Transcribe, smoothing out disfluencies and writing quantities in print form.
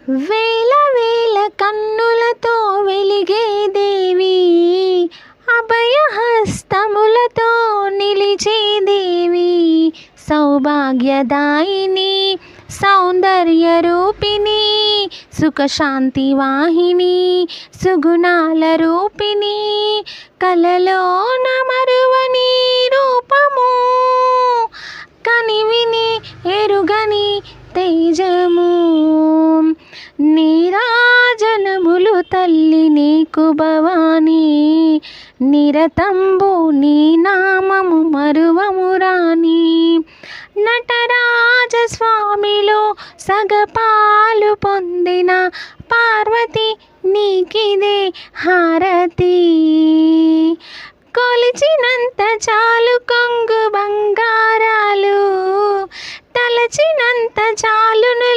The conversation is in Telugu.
వేల వేల కన్నులతో వెలిగే దేవి, అభయహస్తములతో నిలిచే దేవి, సౌభాగ్యదాయిని సౌందర్య రూపిణి, సుఖశాంతి వాహిని సుగుణాల రూపిణి, కలలోన మరువని రూపము, కనివిని ఎరుగని తేజము, నీరాజనములు తల్లి నీకు భవానీ, నిరతంబు నీ నామము మరువము రాణి, నటరాజస్వామిలో సగపాలు పొందిన పార్వతి నీకిదే హారతి, కొలిచినంత చాలు కొంగు బంగారాలు, తలచినంత చాలునులే